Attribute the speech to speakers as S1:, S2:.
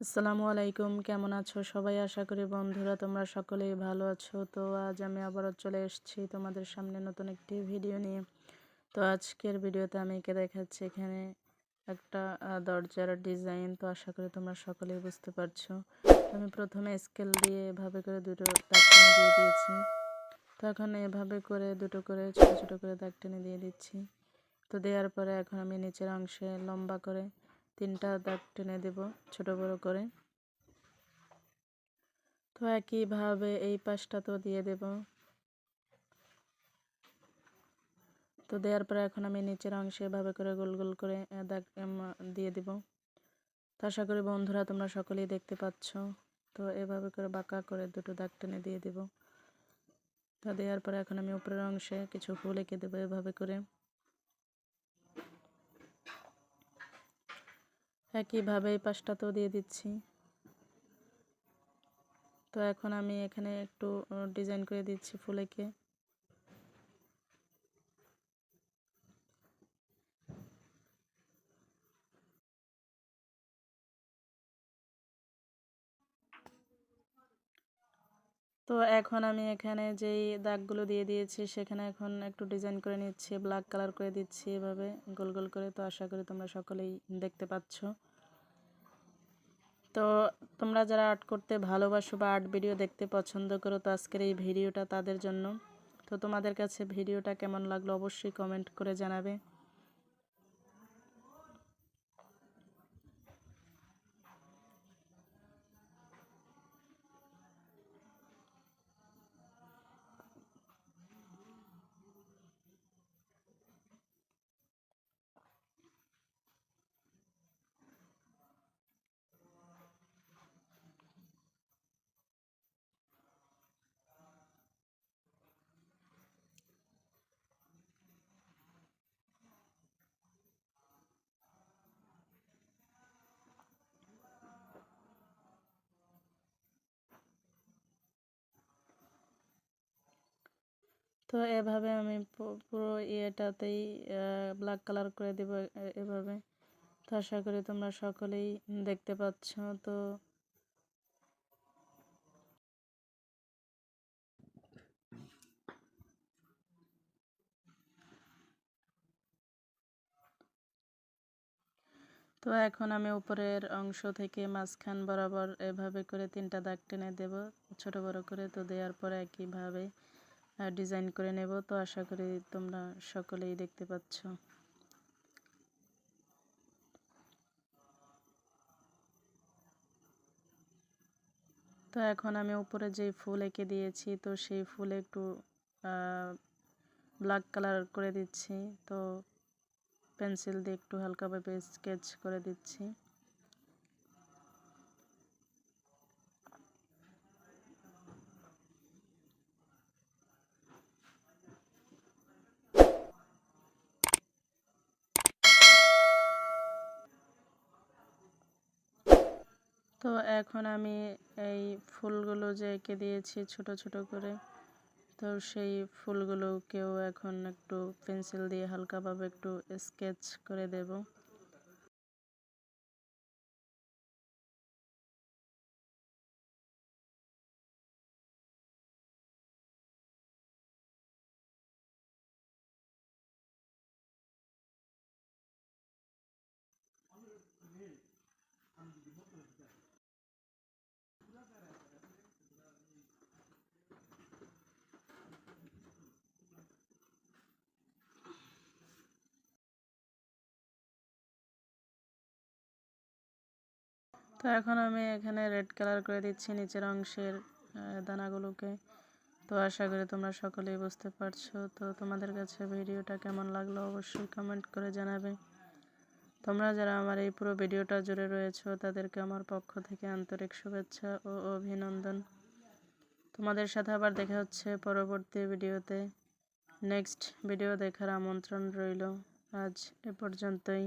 S1: আসসালামু আলাইকুম, কেমন আছো সবাই? আশা করি বন্ধুরা তোমরা সকলেই ভালো আছো। তো আজ আমি আবারও চলে এসেছি তোমাদের সামনে নতুন একটি ভিডিও নিয়ে। তো আজকের ভিডিওতে আমি এঁকে দেখাচ্ছি এখানে একটা দরজার ডিজাইন। তো আশা করি তোমরা সকলেই বুঝতে পারছো। তো আমি প্রথমে স্কেল দিয়ে এভাবে করে দুটো দাগ টেনে দিয়ে দিয়েছি। তো এখন এভাবে করে দুটো করে ছোট ছোট করে দাগ টেনে দিয়ে দিচ্ছি। তো দেওয়ার পরে এখন আমি নিচের অংশে লম্বা করে 3টা দাগ টেনে দেব ছোট বড় করে। তো একইভাবে এই পাশটাতেও দিয়ে দেব। তো দেওয়ার পরে এখন আমি নিচের অংশে এভাবে করে গোল গোল করে দাগ দিয়ে দেব। তো আশা করি বন্ধুরা তোমরা সকলেই দেখতে পাচ্ছ। তো এভাবে করে বাঁকা করে দুটো দাগ টেনে দিয়ে দেব। তো দেওয়ার পরে এখন আমি উপরের অংশে কিছু ফুল এঁকে দেবো এভাবে করে। একইভাবে এই পাশটাতেও দিয়ে দিচ্ছি। তো এখন আমি এখানে একটু ডিজাইন করে দিচ্ছি ফুল এঁকে। তো এখন আমি এখানে যেই দাগগুলো দিয়ে দিয়েছি সেখানে এখন একটু ডিজাইন করে নিচ্ছি, ব্ল্যাক কালার করে দিচ্ছি এভাবে গোল গোল করে। তো আশা করি তোমরা সকলেই দেখতে পাচ্ছ। তো তোমরা যারা আর্ট করতে ভালোবাসো বা আর্ট ভিডিও দেখতে পছন্দ করো, তো আজকের এই ভিডিওটা তাদের জন্য। তো তোমাদের কাছে ভিডিওটা কেমন লাগলো অবশ্যই কমেন্ট করে জানাবে। তো এভাবে আমি পুরো ইয়েটাতেই ব্ল্যাক কালার করে দেব এভাবে। তো আশা করি তোমরা সকলেই দেখতে পাচ্ছ। তো তো এখন আমি উপরের অংশ থেকে মাঝখান বরাবর এভাবে করে 3টা দাগ টেনে দেব ছোট বড় করে। তো দেওয়ার পরে একইভাবে ডিজাইন করে নেব। তো আশা করি তোমরা সকলেই দেখতে পাচ্ছ। তো এখন আমি উপরে যে ফুল এঁকে দিয়েছি তো সেই ফুলে একটু ব্ল্যাক কালার করে দিচ্ছি। তো পেন্সিল দিয়ে একটু হালকাভাবে স্কেচ করে দিচ্ছি। তো এখন আমি এই ফুলগুলো যে এঁকে দিয়েছি ছোট ছোট করে, তো সেই ফুলগুলোকেও এখন একটু পেন্সিল দিয়ে হালকাভাবে একটু স্কেচ করে দেব। তো এখন আমি এখানে রেড কালার করে দিচ্ছি নিচের অংশের দানাগুলোকে। তো আশা করি তোমরা সকলেই বুঝতে পারছো। তো তোমাদের কাছে ভিডিওটা কেমন লাগলো অবশ্যই কমেন্ট করে জানাবে। তোমরা যারা আমার এই পুরো ভিডিওটা জুড়ে রয়েছো তাদেরকে আমার পক্ষ থেকে আন্তরিক শুভেচ্ছা ও অভিনন্দন। তোমাদের সাথে আবার দেখা হচ্ছে পরবর্তী ভিডিওতে। নেক্সট ভিডিও দেখার আমন্ত্রণ রইল। আজ এ পর্যন্তই।